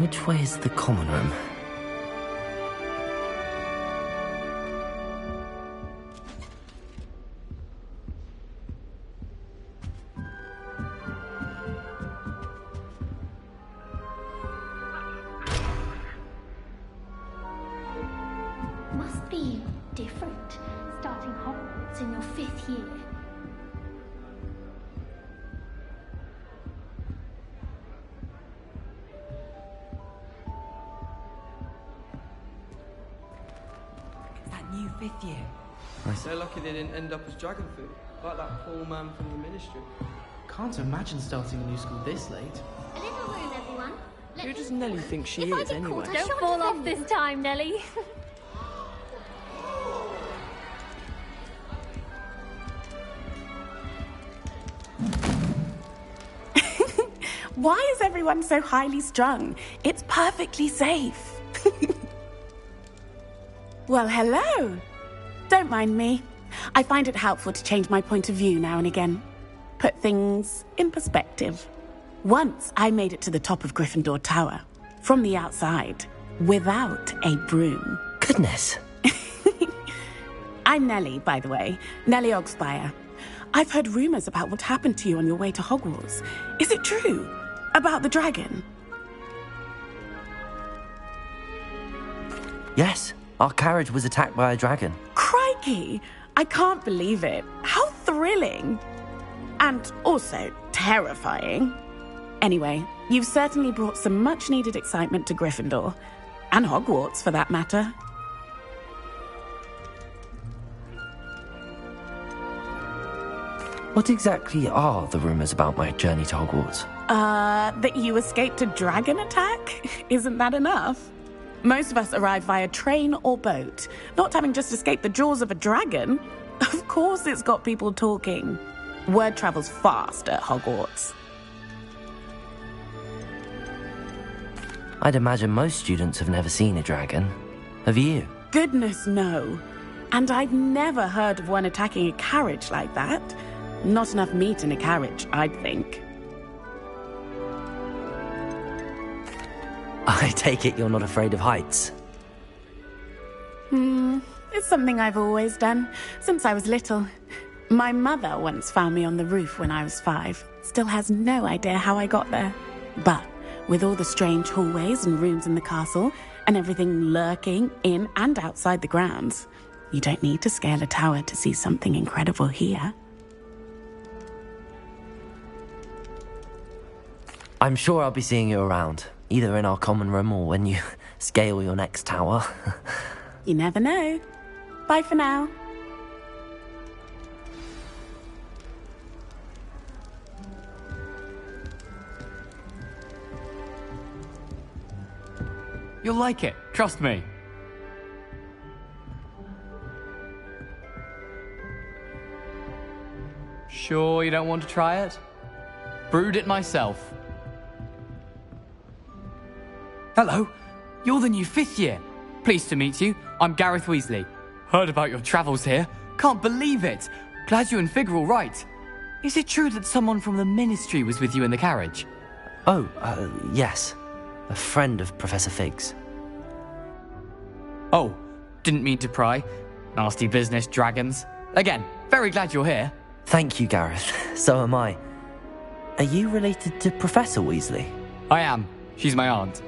Which way is the common room? Must be different, starting Hogwarts in your 5th year. That new 5th year. They're lucky they didn't end up as dragon food, like that poor man from the Ministry. Can't imagine starting a new school this late. A little room, everyone. Who does Nelly think she is, anyway? Don't fall off this time, Nelly. Why is everyone so highly strung? It's perfectly safe. Well, hello. Don't mind me. I find it helpful to change my point of view now and again. Put things in perspective. Once I made it to the top of Gryffindor Tower, from the outside, without a broom. Goodness. I'm Nellie, by the way. Nellie Ogspire. I've heard rumors about what happened to you on your way to Hogwarts. Is it true? About the dragon? Yes, our carriage was attacked by a dragon. Crikey! I can't believe it. How thrilling! And also terrifying. Anyway, you've certainly brought some much-needed excitement to Gryffindor. And Hogwarts, for that matter. What exactly are the rumors about my journey to Hogwarts? That you escaped a dragon attack? Isn't that enough? Most of us arrive via train or boat, not having just escaped the jaws of a dragon. Of course it's got people talking. Word travels fast at Hogwarts. I'd imagine most students have never seen a dragon. Have you? Goodness, no. And I've never heard of one attacking a carriage like that. Not enough meat in a carriage, I'd think. I take it you're not afraid of heights. It's something I've always done, since I was little. My mother once found me on the roof when I was 5. Still has no idea how I got there. But with all the strange hallways and rooms in the castle, and everything lurking in and outside the grounds, you don't need to scale a tower to see something incredible here. I'm sure I'll be seeing you around, either in our common room or when you scale your next tower. You never know. Bye for now. You'll like it, trust me. Sure you don't want to try it? Brewed it myself. Hello, you're the new 5th year. Pleased to meet you. I'm Gareth Weasley. Heard about your travels here. Can't believe it. Glad you and Fig are all right. Is it true that someone from the Ministry was with you in the carriage? Oh, yes. A friend of Professor Fig's. Oh, didn't mean to pry. Nasty business, dragons. Again, very glad you're here. Thank you, Gareth. So am I. Are you related to Professor Weasley? I am. She's my aunt.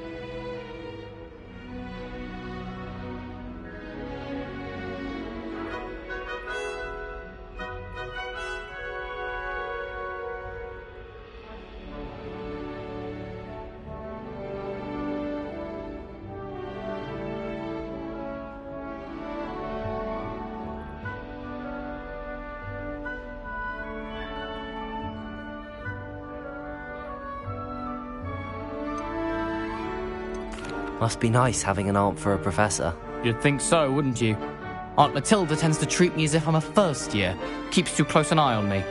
Must be nice having an aunt for a professor. You'd think so, wouldn't you? Aunt Matilda tends to treat me as if I'm a first year. Keeps too close an eye on me.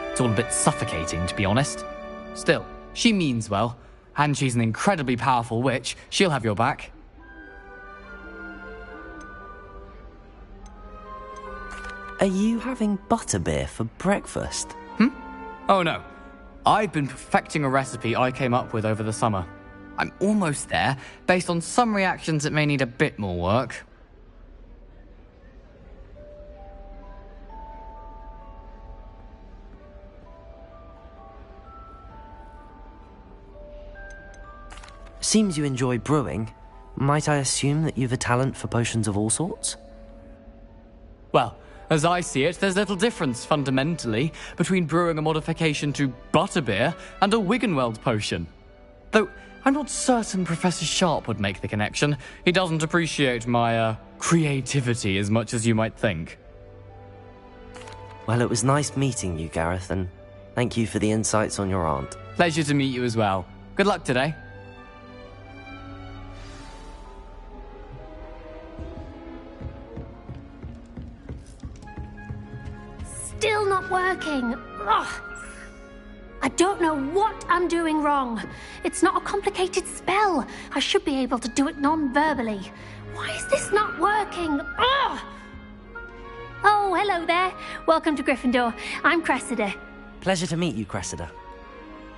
It's all a bit suffocating, to be honest. Still, she means well. And she's an incredibly powerful witch. She'll have your back. Are you having butterbeer for breakfast? Oh no. I've been perfecting a recipe I came up with over the summer. I'm almost there. Based on some reactions, it may need a bit more work. Seems you enjoy brewing. Might I assume that you've a talent for potions of all sorts? Well, as I see it, there's little difference, fundamentally, between brewing a modification to butterbeer and a Wiggenweld potion. Though, I'm not certain Professor Sharp would make the connection. He doesn't appreciate my, creativity as much as you might think. Well, it was nice meeting you, Gareth, and thank you for the insights on your aunt. Pleasure to meet you as well. Good luck today. Still not working. Ugh. I don't know what I'm doing wrong. It's not a complicated spell. I should be able to do it non-verbally. Why is this not working? Ugh. Oh, hello there. Welcome to Gryffindor. I'm Cressida. Pleasure to meet you, Cressida.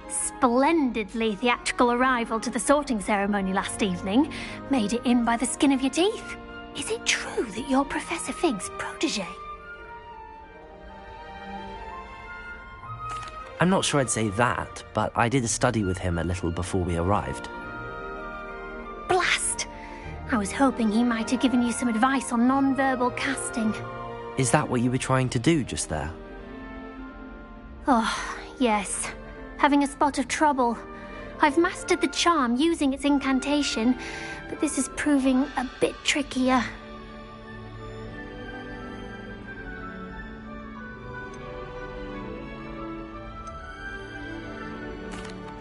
Splendidly theatrical arrival to the sorting ceremony last evening. Made it in by the skin of your teeth. Is it true that you're Professor Fig's protege? I'm not sure I'd say that, but I did study with him a little before we arrived. Blast! I was hoping he might have given you some advice on non-verbal casting. Is that what you were trying to do just there? Oh, yes. Having a spot of trouble. I've mastered the charm using its incantation, but this is proving a bit trickier.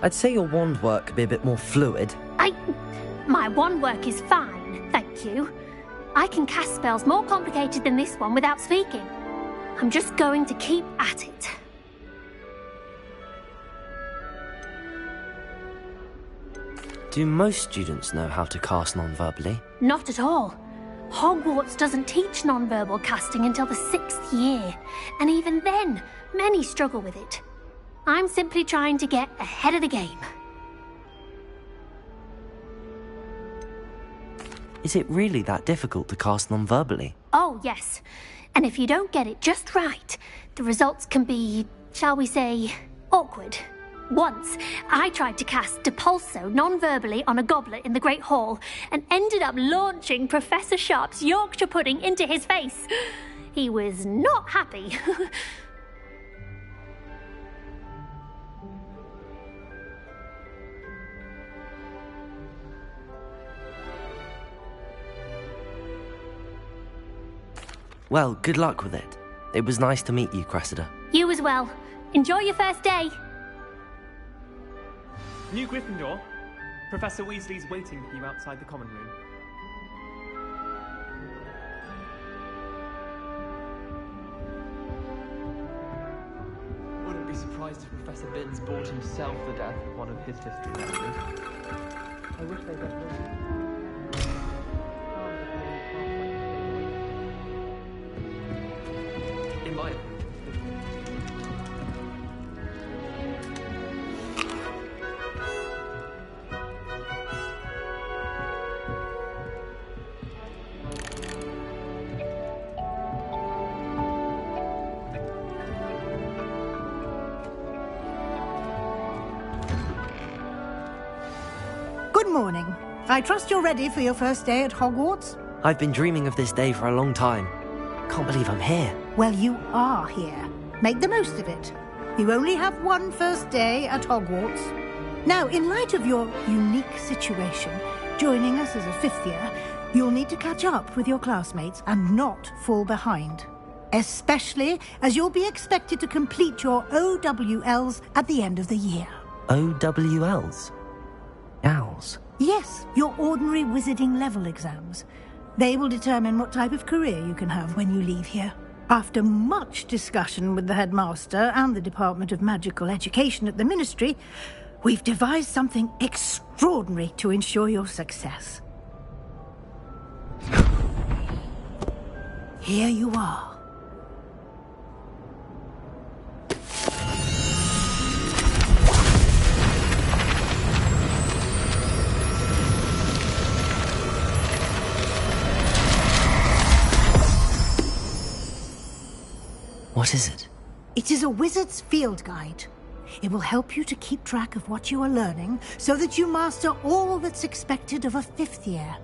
I'd say your wand work could be a bit more fluid. My wand work is fine, thank you. I can cast spells more complicated than this one without speaking. I'm just going to keep at it. Do most students know how to cast non-verbally? Not at all. Hogwarts doesn't teach non-verbal casting until the 6th year, and even then, many struggle with it. I'm simply trying to get ahead of the game. Is it really that difficult to cast non-verbally? Oh, yes. And if you don't get it just right, the results can be, shall we say, awkward. Once, I tried to cast Depulso non-verbally on a goblet in the Great Hall and ended up launching Professor Sharp's Yorkshire pudding into his face. He was not happy. Well, good luck with it. It was nice to meet you, Cressida. You as well. Enjoy your first day. New Gryffindor, Professor Weasley's waiting for you outside the common room. Wouldn't be surprised if Professor Binns bought himself the death of one of his history lecturers. I wish they got in my opinion. Good morning. I trust you're ready for your first day at Hogwarts? I've been dreaming of this day for a long time. Can't believe I'm here. Well, you are here. Make the most of it. You only have one first day at Hogwarts. Now, in light of your unique situation, joining us as a fifth year, you'll need to catch up with your classmates and not fall behind. Especially as you'll be expected to complete your OWLs at the end of the year. OWLs? Owls? Yes, your ordinary wizarding level exams. They will determine what type of career you can have when you leave here. After much discussion with the headmaster and the Department of Magical Education at the Ministry, we've devised something extraordinary to ensure your success. Here you are. What is it? It is a wizard's field guide. It will help you to keep track of what you are learning so that you master all that's expected of a 5th year.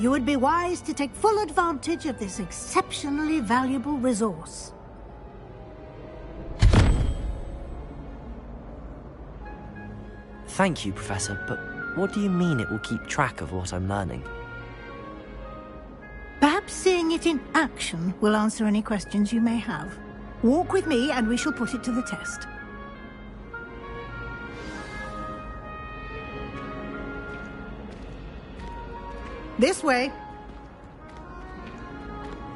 You would be wise to take full advantage of this exceptionally valuable resource. Thank you, Professor, but what do you mean it will keep track of what I'm learning? Perhaps seeing it in action will answer any questions you may have. Walk with me and we shall put it to the test. This way.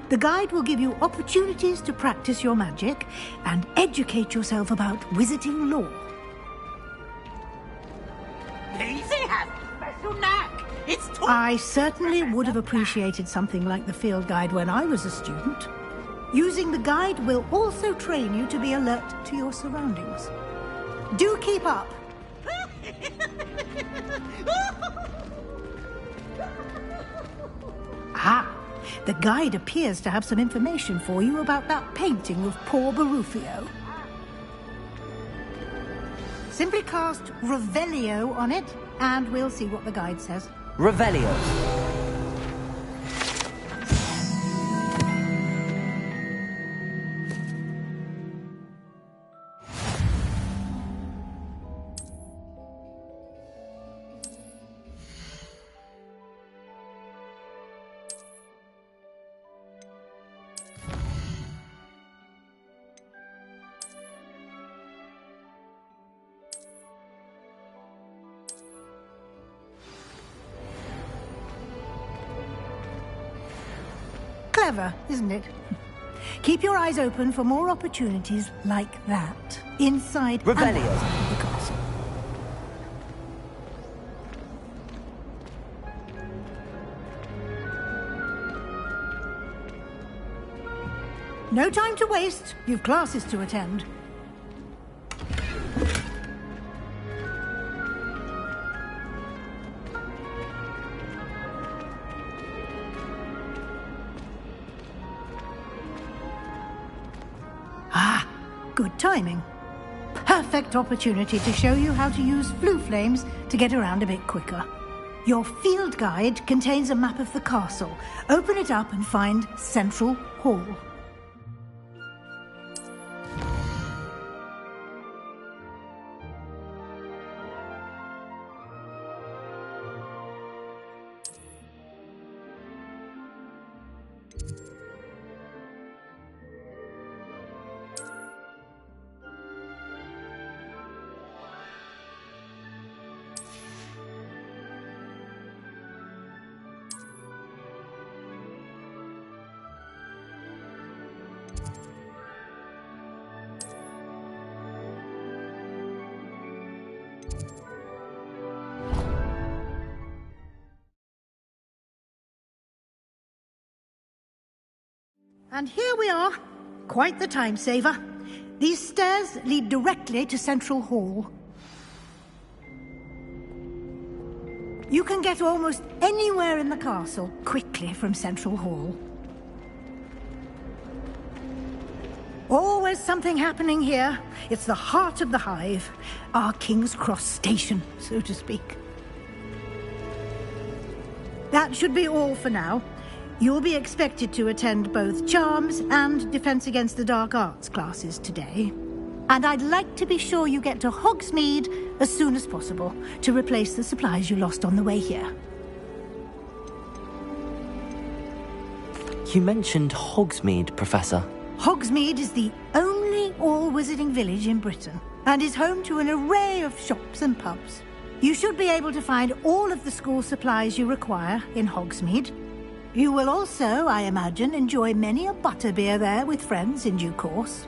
The guide will give you opportunities to practice your magic and educate yourself about wizarding lore. I certainly would have appreciated something like the field guide when I was a student. Using the guide will also train you to be alert to your surroundings. Do keep up! Ah, the guide appears to have some information for you about that painting of poor Barufio. Simply cast Revelio on it, and we'll see what the guide says. Revelio. Clever, isn't it? Keep your eyes open for more opportunities like that, inside and Revelio. outside the castle. No time to waste. You've classes to attend. Good timing. Perfect opportunity to show you how to use flue flames to get around a bit quicker. Your field guide contains a map of the castle. Open it up and find Central Hall. And here we are. Quite the time saver. These stairs lead directly to Central Hall. You can get almost anywhere in the castle quickly from Central Hall. Always something happening here. It's the heart of the Hive, our King's Cross station, so to speak. That should be all for now. You'll be expected to attend both Charms and Defense Against the Dark Arts classes today. And I'd like to be sure you get to Hogsmeade as soon as possible to replace the supplies you lost on the way here. You mentioned Hogsmeade, Professor. Hogsmeade is the only all-wizarding village in Britain and is home to an array of shops and pubs. You should be able to find all of the school supplies you require in Hogsmeade. You will also, I imagine, enjoy many a butterbeer there with friends in due course.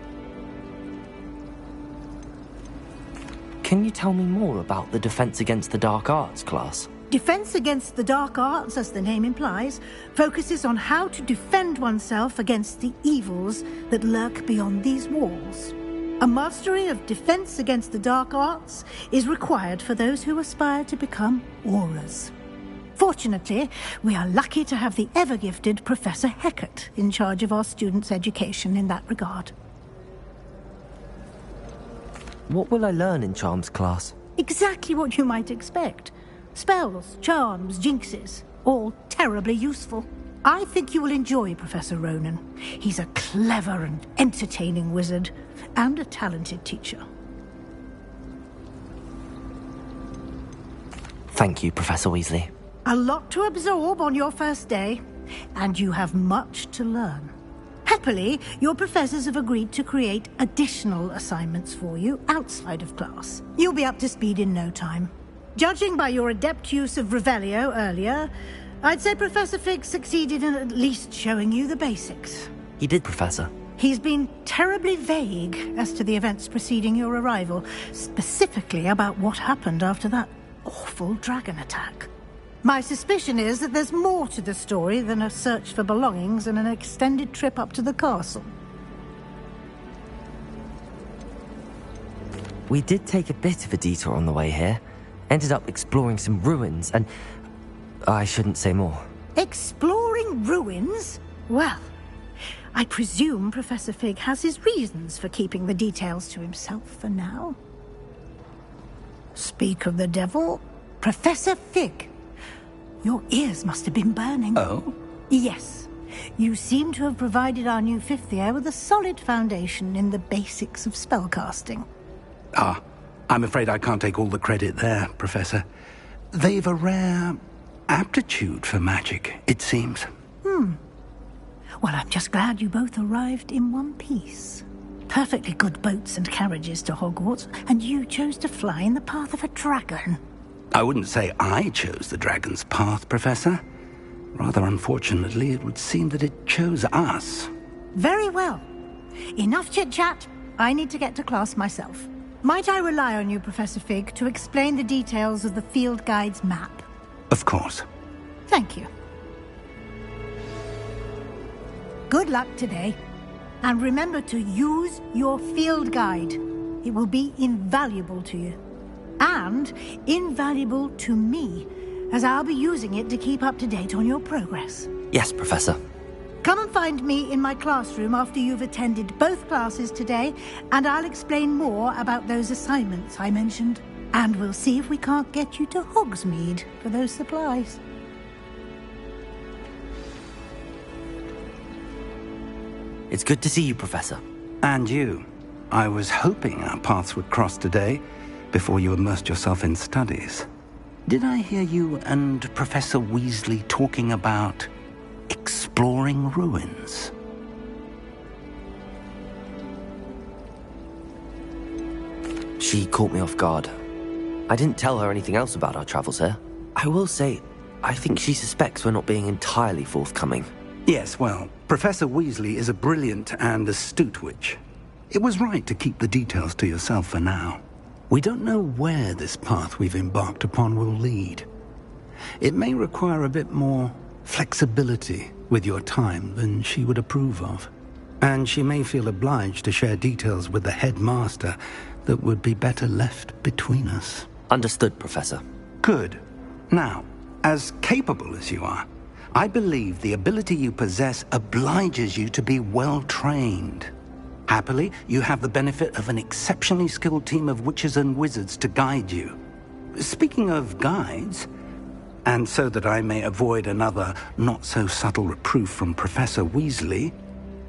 Can you tell me more about the Defense Against the Dark Arts class? Defense Against the Dark Arts, as the name implies, focuses on how to defend oneself against the evils that lurk beyond these walls. A mastery of Defense Against the Dark Arts is required for those who aspire to become Aurors. Fortunately, we are lucky to have the ever-gifted Professor Hecat in charge of our students' education in that regard. What will I learn in Charms class? Exactly what you might expect. Spells, charms, jinxes, all terribly useful. I think you will enjoy Professor Ronen. He's a clever and entertaining wizard, and a talented teacher. Thank you, Professor Weasley. A lot to absorb on your first day, and you have much to learn. Happily, your professors have agreed to create additional assignments for you outside of class. You'll be up to speed in no time. Judging by your adept use of Revelio earlier, I'd say Professor Fig succeeded in at least showing you the basics. He did, Professor. He's been terribly vague as to the events preceding your arrival, specifically about what happened after that awful dragon attack. My suspicion is that there's more to the story than a search for belongings and an extended trip up to the castle. We did take a bit of a detour on the way here. Ended up exploring some ruins, and I shouldn't say more. Exploring ruins? Well, I presume Professor Fig has his reasons for keeping the details to himself for now. Speak of the devil, Professor Fig. Your ears must have been burning. Oh? Yes. You seem to have provided our new fifth year with a solid foundation in the basics of spellcasting. Ah, I'm afraid I can't take all the credit there, Professor. They've a rare aptitude for magic, it seems. Well, I'm just glad you both arrived in one piece. Perfectly good boats and carriages to Hogwarts, and you chose to fly in the path of a dragon. I wouldn't say I chose the dragon's path, Professor. Rather unfortunately, it would seem that it chose us. Very well. Enough chit-chat. I need to get to class myself. Might I rely on you, Professor Fig, to explain the details of the field guide's map? Of course. Thank you. Good luck today. And remember to use your field guide. It will be invaluable to you. And invaluable to me, as I'll be using it to keep up to date on your progress. Yes, Professor. Come and find me in my classroom after you've attended both classes today, and I'll explain more about those assignments I mentioned. And we'll see if we can't get you to Hogsmeade for those supplies. It's good to see you, Professor. And you. I was hoping our paths would cross today, before you immersed yourself in studies. Did I hear you and Professor Weasley talking about exploring ruins? She caught me off guard. I didn't tell her anything else about our travels here. I will say, I think she suspects we're not being entirely forthcoming. Yes, well, Professor Weasley is a brilliant and astute witch. It was right to keep the details to yourself for now. We don't know where this path we've embarked upon will lead. It may require a bit more flexibility with your time than she would approve of. And she may feel obliged to share details with the headmaster that would be better left between us. Understood, Professor. Good. Now, as capable as you are, I believe the ability you possess obliges you to be well-trained. Happily, you have the benefit of an exceptionally skilled team of witches and wizards to guide you. Speaking of guides, and so that I may avoid another not-so-subtle reproof from Professor Weasley,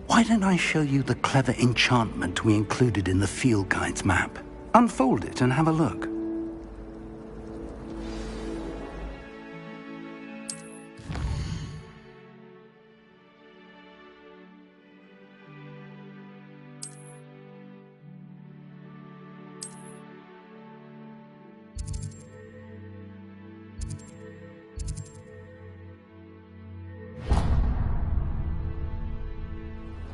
why don't I show you the clever enchantment we included in the field guide's map? Unfold it and have a look.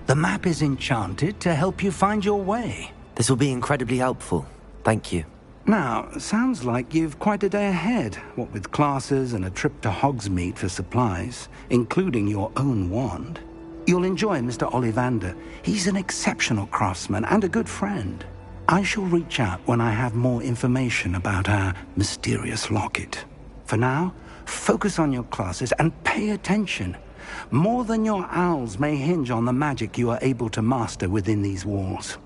The map is enchanted to help you find your way. This will be incredibly helpful. Thank you. Now, sounds like you've quite a day ahead, what with classes and a trip to Hogsmeade for supplies, including your own wand. You'll enjoy Mr. Ollivander. He's an exceptional craftsman and a good friend. I shall reach out when I have more information about our mysterious locket. For now, focus on your classes and pay attention. More than your owls may hinge on the magic you are able to master within these walls.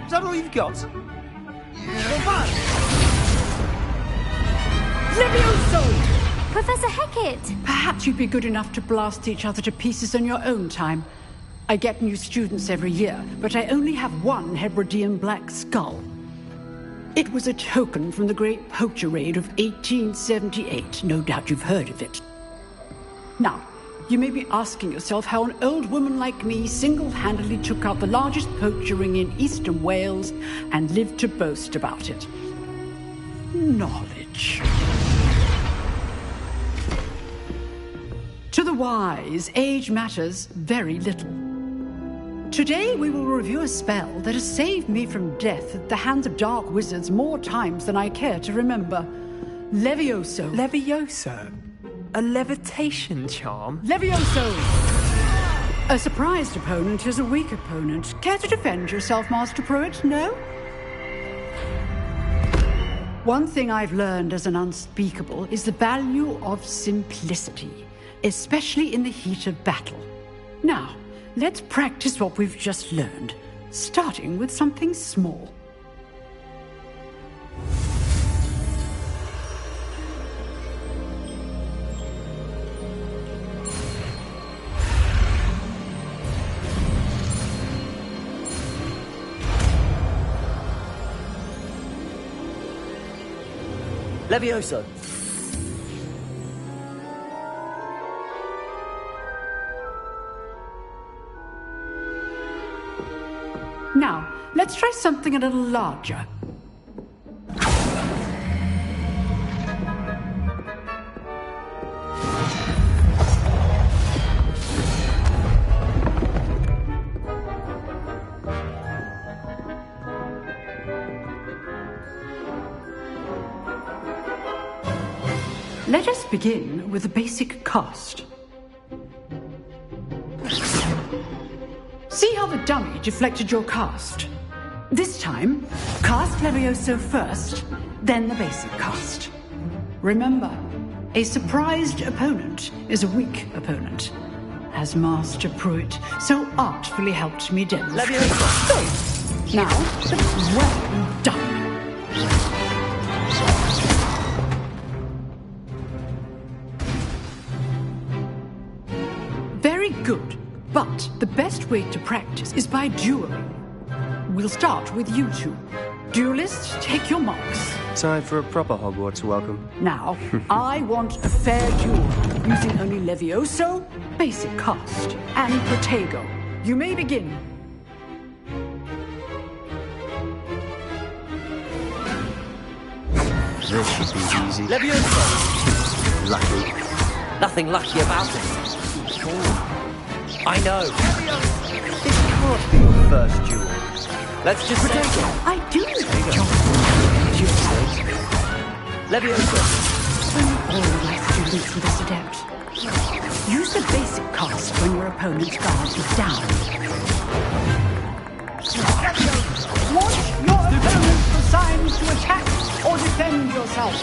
Is that all you've got? Levioso! Professor Hecat! Perhaps you'd be good enough to blast each other to pieces on your own time. I get new students every year, but I only have one Hebridean black skull. It was a token from the Great Poacher Raid of 1878. No doubt you've heard of it. Now, you may be asking yourself how an old woman like me single-handedly took out the largest poacher ring in eastern Wales and lived to boast about it. Knowledge. To the wise, age matters very little. Today we will review a spell that has saved me from death at the hands of dark wizards more times than I care to remember. Levioso. Levioso? A levitation charm? Levioso! A surprised opponent is a weak opponent. Care to defend yourself, Master Pruitt? No? One thing I've learned as an unspeakable is the value of simplicity, especially in the heat of battle. Now, let's practice what we've just learned, starting with something small. Levioso! Now, let's try something a little larger. Let us begin with the basic cast. See how the dummy deflected your cast? This time, cast Levioso first, then the basic cast. Remember, a surprised opponent is a weak opponent, as Master Pruitt so artfully helped me demonstrate. Levioso! Now, well done. Very good, but the best way to practice is by dueling. We'll start with you two. Duelists, take your marks. Time for a proper Hogwarts welcome. Now, I want a fair duel, using only Levioso, basic cast, and Protego. You may begin. This should be easy. Levioso! Lucky. Nothing lucky about it. I know. It can't be your first duel. Let's just say... I do know, John. Leviosa. All of my students with this adept. Use the basic cast when your opponent's guard is down. Watch your opponent's signs to attack or defend yourself.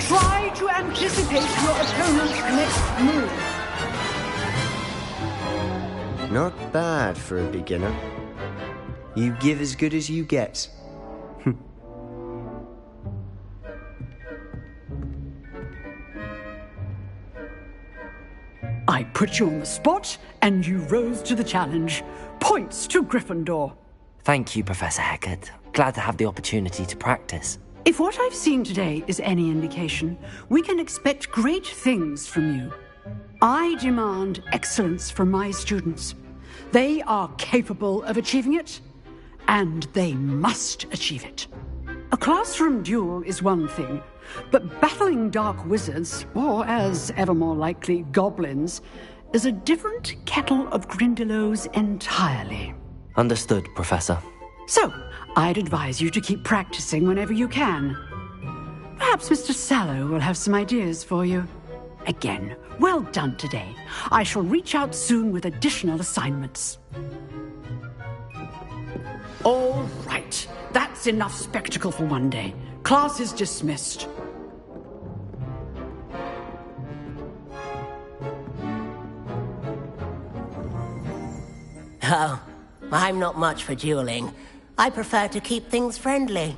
Try to anticipate your opponent's next move. Not bad for a beginner. You give as good as you get. I put you on the spot, and you rose to the challenge. Points to Gryffindor. Thank you, Professor Hecat. Glad to have the opportunity to practice. If what I've seen today is any indication, we can expect great things from you. I demand excellence from my students. They are capable of achieving it, and they must achieve it. A classroom duel is one thing, but battling dark wizards, or as ever more likely, goblins, is a different kettle of Grindylows entirely. Understood, Professor. So, I'd advise you to keep practicing whenever you can. Perhaps Mr. Sallow will have some ideas for you. Again, well done today. I shall reach out soon with additional assignments. All right. That's enough spectacle for one day. Class is dismissed. Oh, I'm not much for dueling. I prefer to keep things friendly.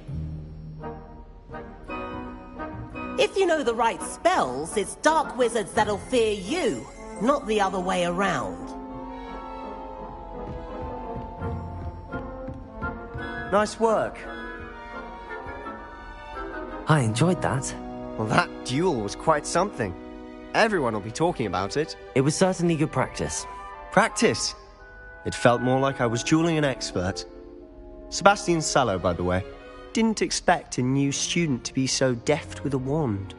If you know the right spells, it's dark wizards that'll fear you, not the other way around. Nice work. I enjoyed that. Well, that duel was quite something. Everyone will be talking about it. It was certainly good practice. Practice? It felt more like I was dueling an expert. Sebastian Sallow, by the way. Didn't expect a new student to be so deft with a wand.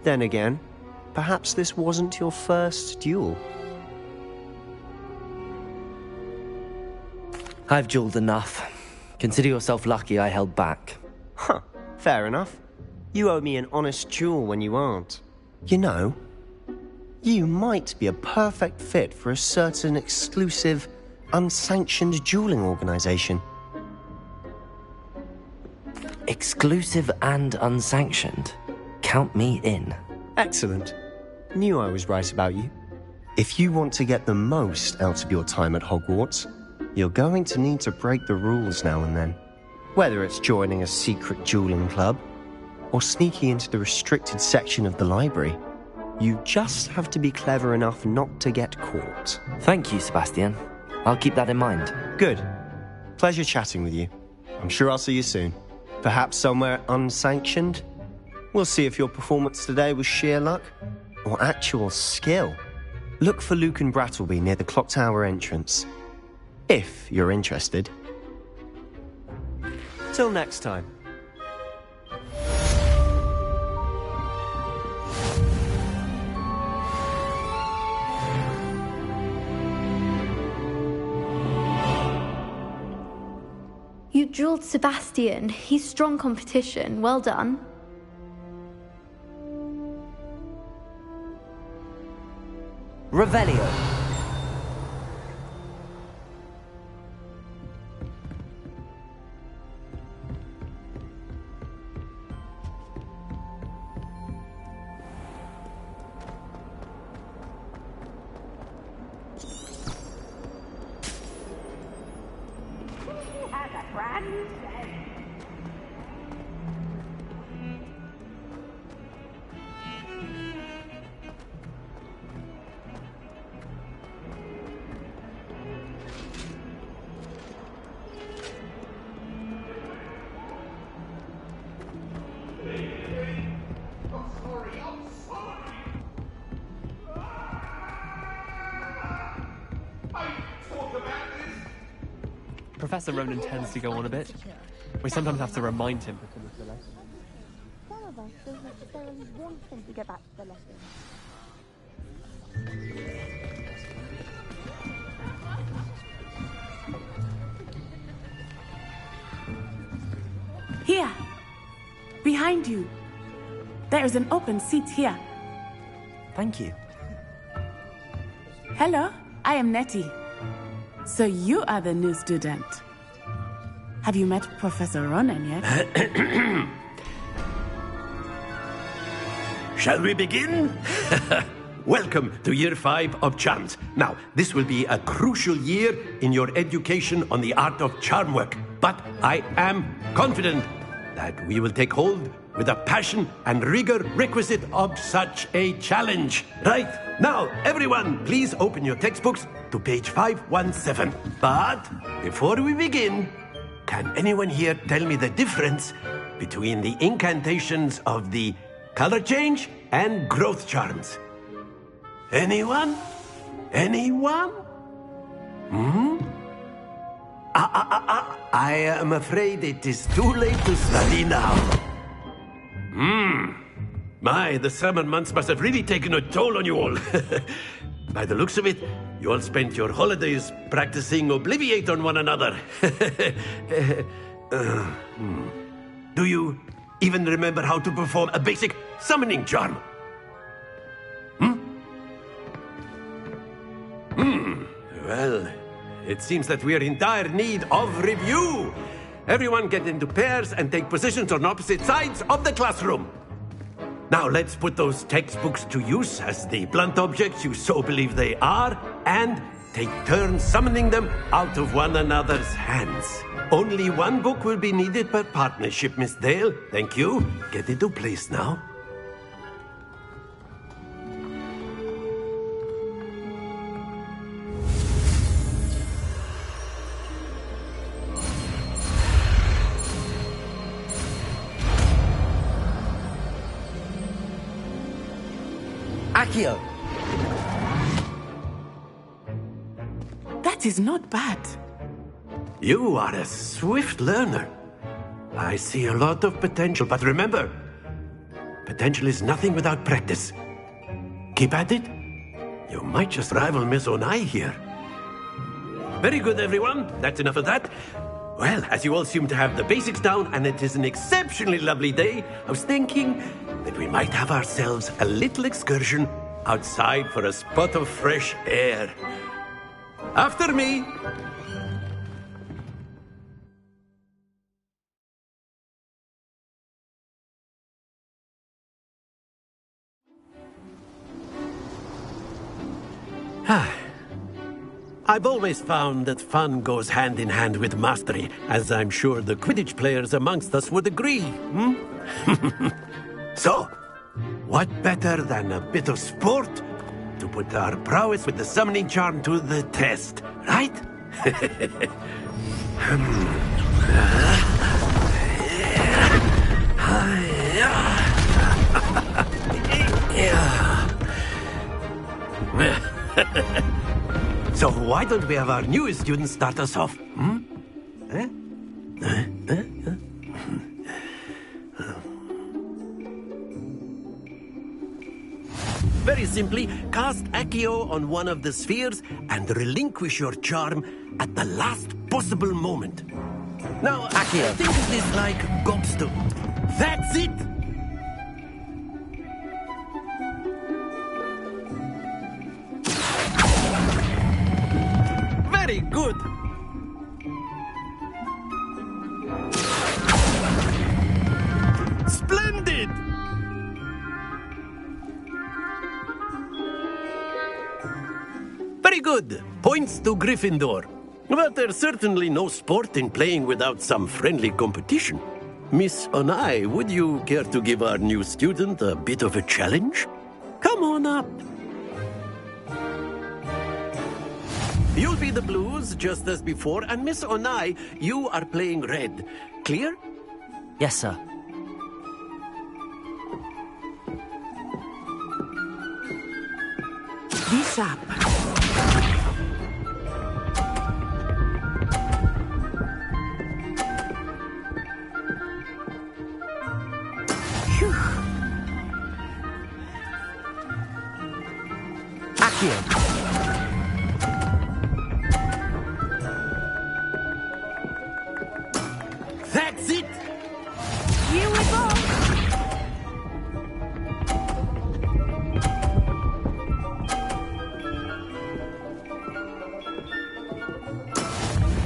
Then again, perhaps this wasn't your first duel. I've dueled enough. Consider yourself lucky I held back. Huh, fair enough. You owe me an honest duel when you aren't. You know, you might be a perfect fit for a certain exclusive, unsanctioned dueling organization. Exclusive and unsanctioned? Count me in. Excellent. Knew I was right about you. If you want to get the most out of your time at Hogwarts, you're going to need to break the rules now and then. Whether it's joining a secret dueling club, or sneaking into the restricted section of the library, you just have to be clever enough not to get caught. Thank you, Sebastian. I'll keep that in mind. Good. Pleasure chatting with you. I'm sure I'll see you soon. Perhaps somewhere unsanctioned? We'll see if your performance today was sheer luck or actual skill. Look for Lucan Brattleby near the Clock Tower entrance. If you're interested. Till next time. You dueled Sebastian. He's strong competition. Well done. Revelio. Professor Ronan tends to go on a bit. We sometimes have to remind him. Father doesn't necessarily want him to get back to the lesson. Here! Behind you! There is an open seat here. Thank you. Hello, I am Nettie. So you are the new student. Have you met Professor Ronen yet? Shall we begin? Welcome to Year 5 of Charms. Now, this will be a crucial year in your education on the art of charm work. But I am confident that we will take hold with the passion and rigor requisite of such a challenge. Right, now, everyone, please open your textbooks to page 517. But before we begin, can anyone here tell me the difference between the incantations of the color change and growth charms? Anyone? Anyone? I am afraid it is too late to study now. My, the summer months must have really taken a toll on you all. By the looks of it, you all spent your holidays practicing Obliviate on one another. Do you even remember how to perform a basic summoning charm? Well, it seems that we are in dire need of review. Everyone get into pairs and take positions on opposite sides of the classroom. Now let's put those textbooks to use as the blunt objects you so believe they are, and take turns summoning them out of one another's hands. Only one book will be needed per partnership, Miss Dale. Thank you. Get into place now. Accio! That is not bad. You are a swift learner. I see a lot of potential, but remember, potential is nothing without practice. Keep at it. You might just rival Miss Onai here. Very good, everyone. That's enough of that. Well, as you all seem to have the basics down, and it is an exceptionally lovely day, I was thinking that we might have ourselves a little excursion outside for a spot of fresh air. After me. I've always found that fun goes hand in hand with mastery, as I'm sure the Quidditch players amongst us would agree. So, what better than a bit of sport to put our prowess with the summoning charm to the test, right? So why don't we have our newest student start us off? Very simply, cast Accio on one of the spheres and relinquish your charm at the last possible moment. Now, Accio, think of this like gobstone. That's it! Very good! Splendid! Very good. Points to Gryffindor. But there's certainly no sport in playing without some friendly competition. Miss Onai, would you care to give our new student a bit of a challenge? Come on up. You'll be the blues, just as before, and Miss Onai, you are playing red. Clear? Yes, sir. Be sharp. Accio! That's it! Here we go!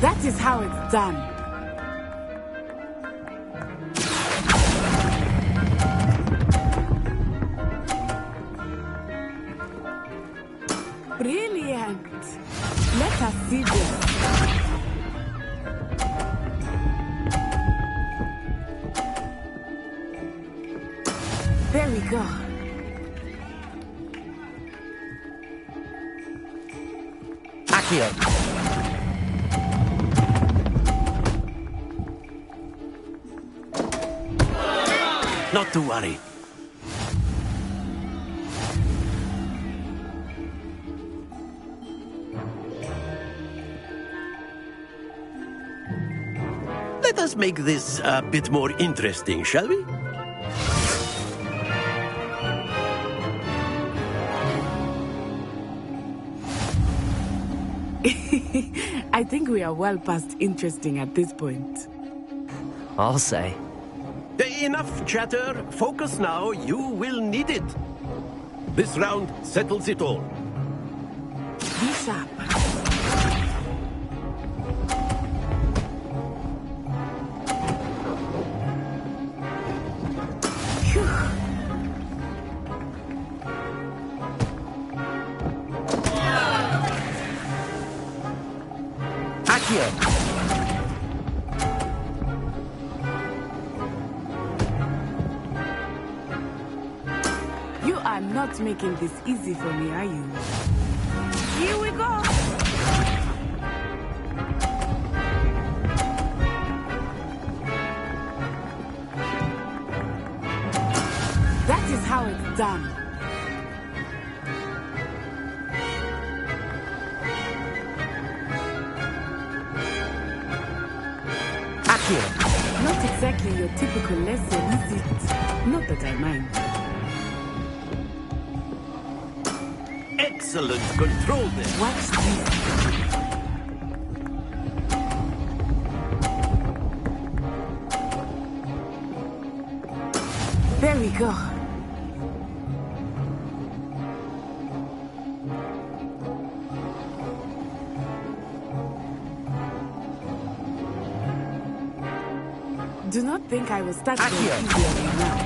That is how it's done. Brilliant! Let us see this. There we go. Accio! Not to worry. Let us make this a bit more interesting, shall we? I think we are well past interesting at this point. I'll say. Enough chatter. Focus now. You will need it. This round settles it all. Be sharp. Accio! You are not making this easy for me, are you? Here we go! That is how it's done. Accio! Not exactly your typical lesson, is it? Not that I mind. Excellent control there. Watch this. There we go. Do not think I will start going easier now.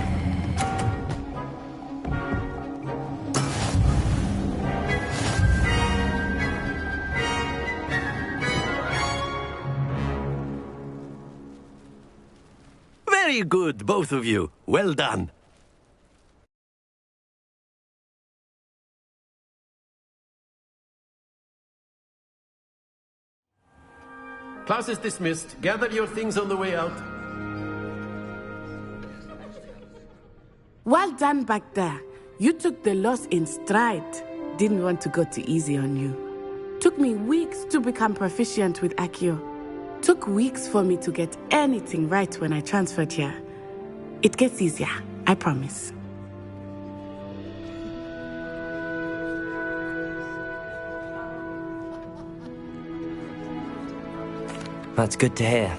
Very good, both of you. Well done. Class is dismissed. Gather your things on the way out. Well done back there. You took the loss in stride. Didn't want to go too easy on you. Took me weeks to become proficient with Accio. Took weeks for me to get anything right when I transferred here. It gets easier, I promise. That's good to hear.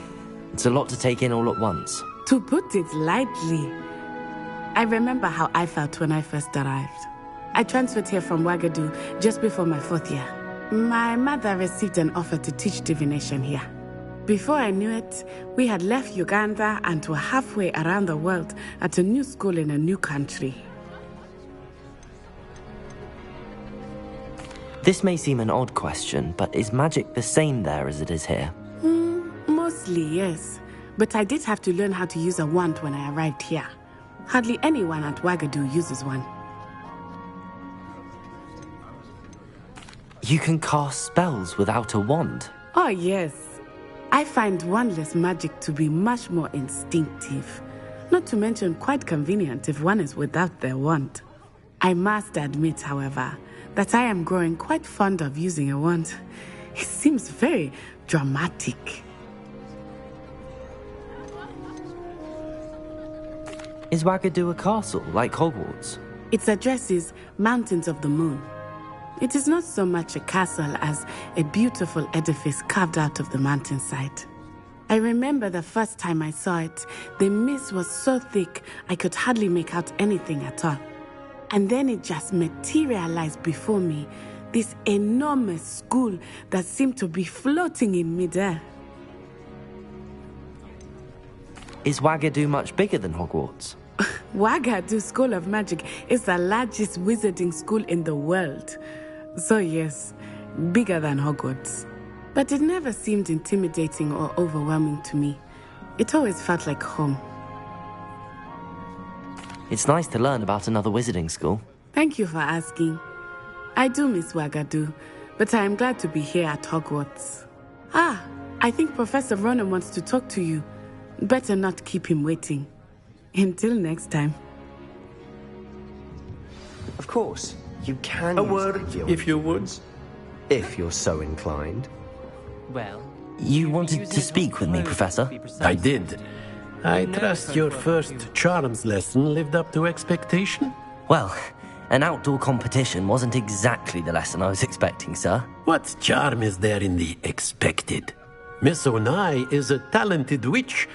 It's a lot to take in all at once. To put it lightly, I remember how I felt when I first arrived. I transferred here from Ouagadougou just before my 4th year. My mother received an offer to teach divination here. Before I knew it, we had left Uganda and were halfway around the world at a new school in a new country. This may seem an odd question, but is magic the same there as it is here? Mostly, yes. But I did have to learn how to use a wand when I arrived here. Hardly anyone at Ouagadougou uses one. You can cast spells without a wand? Oh, yes. I find wandless magic to be much more instinctive. Not to mention quite convenient if one is without their wand. I must admit, however, that I am growing quite fond of using a wand. It seems very dramatic. Is Wagadu a castle, like Hogwarts? Its address is Mountains of the Moon. It is not so much a castle as a beautiful edifice carved out of the mountainside. I remember the first time I saw it, the mist was so thick I could hardly make out anything at all. And then it just materialized before me, this enormous school that seemed to be floating in midair. Is Wagadu much bigger than Hogwarts? Wagadu School of Magic is the largest wizarding school in the world. So yes, bigger than Hogwarts. But it never seemed intimidating or overwhelming to me. It always felt like home. It's nice to learn about another wizarding school. Thank you for asking. I do miss Wagadu, but I am glad to be here at Hogwarts. I think Professor Ronen wants to talk to you. Better not keep him waiting. Until next time. Of course, you can A use word, the guild if you would. if you're so inclined. Well, You wanted to speak with me, Professor? I did. I trust your first charms lesson lived up to expectation? Well, an outdoor competition wasn't exactly the lesson I was expecting, sir. What charm is there in the expected? Miss Onai is a talented witch.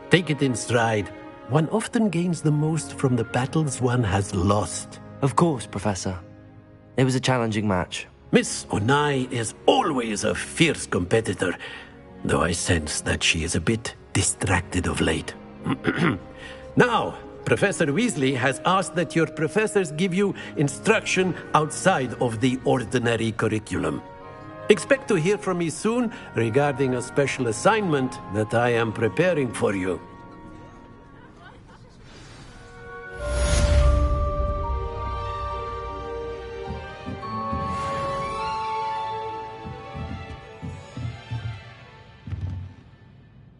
Take it in stride. One often gains the most from the battles one has lost. Of course, Professor. It was a challenging match. Miss Onai is always a fierce competitor, though I sense that she is a bit distracted of late. Now, Professor Weasley has asked that your professors give you instruction outside of the ordinary curriculum. Expect to hear from me soon regarding a special assignment that I am preparing for you.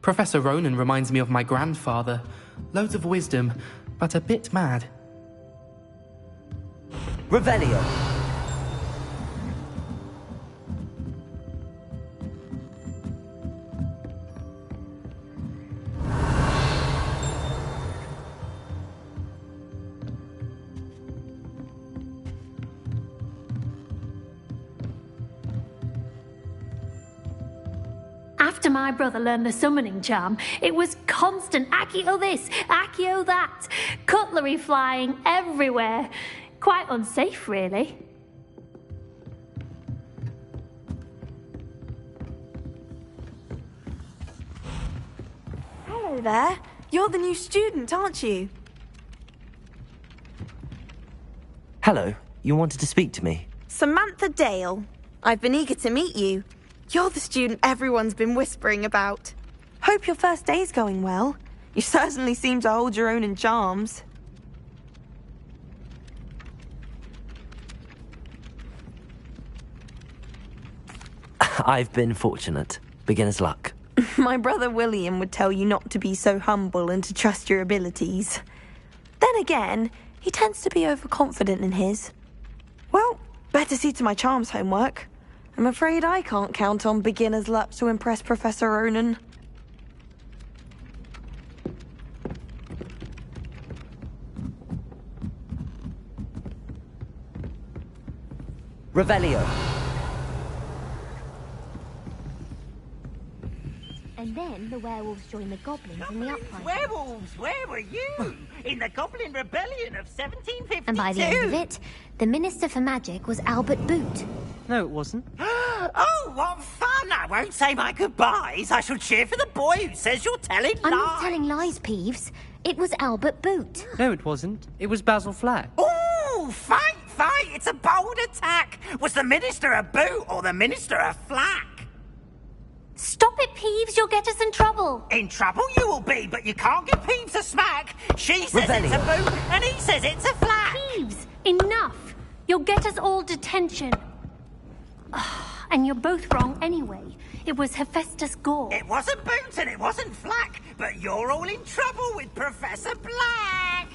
Professor Ronen reminds me of my grandfather. Loads of wisdom, but a bit mad. Revelio. After my brother learned the summoning charm, it was constant Accio this, Accio that, cutlery flying everywhere. Quite unsafe, really. Hello there. You're the new student, aren't you? Hello. You wanted to speak to me? Samantha Dale. I've been eager to meet you. You're the student everyone's been whispering about. Hope your first day's going well. You certainly seem to hold your own in charms. I've been fortunate. Beginner's luck. My brother William would tell you not to be so humble and to trust your abilities. Then again, he tends to be overconfident in his. Well, better see to my charms homework. I'm afraid I can't count on beginner's luck to impress Professor Ronen. Revelio. And then the werewolves joined the goblins in the uprising. Werewolves, where were you? In the Goblin Rebellion of 1752. And by the end of it, the Minister for Magic was Albert Boot. No, it wasn't. Oh, what fun! I won't say my goodbyes. I shall cheer for the boy who says you're telling lies. I'm not telling lies, Peeves. It was Albert Boot. No, it wasn't. It was Basil Flack. Oh, fight, fight! It's a bold attack. Was the Minister a boot or the Minister a flack? Stop it, Peeves. You'll get us in trouble. In trouble you will be, but you can't give Peeves a smack. She says it's a boot, and he says it's a flack. Peeves, enough. You'll get us all detention. And you're both wrong anyway. It was Hephaestus Gore. It wasn't Boot and it wasn't Flack, but you're all in trouble with Professor Black.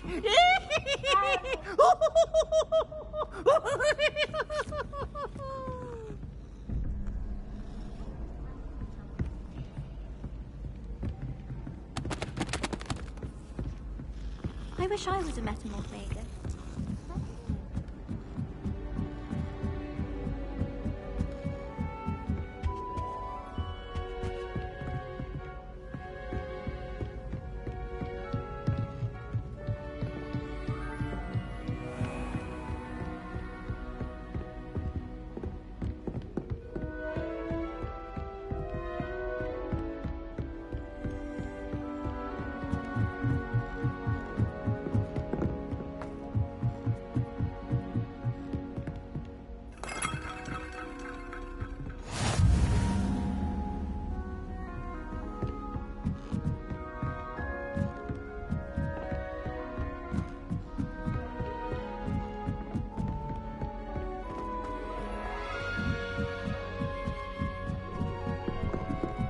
I wish I was a metamorph maker.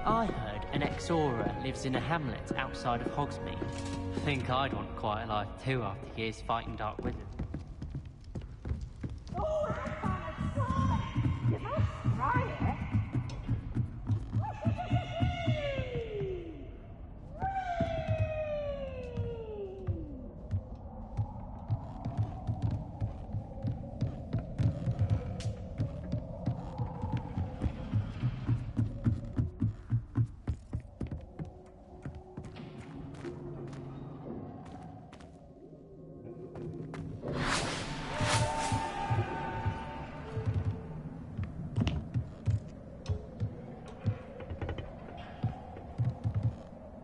I heard an Exora lives in a hamlet outside of Hogsmeade. I think I'd want quite a life too after years fighting dark wizards.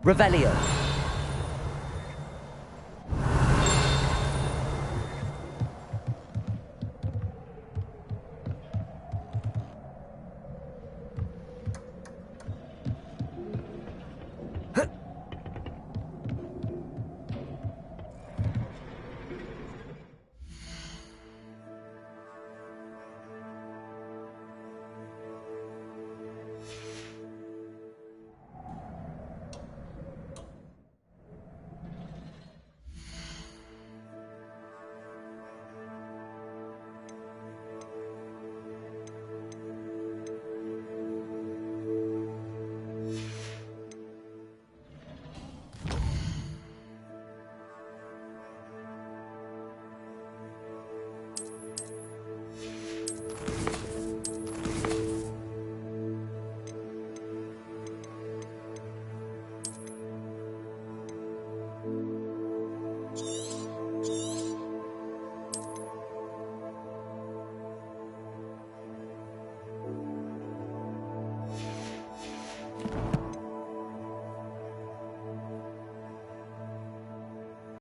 Revelio.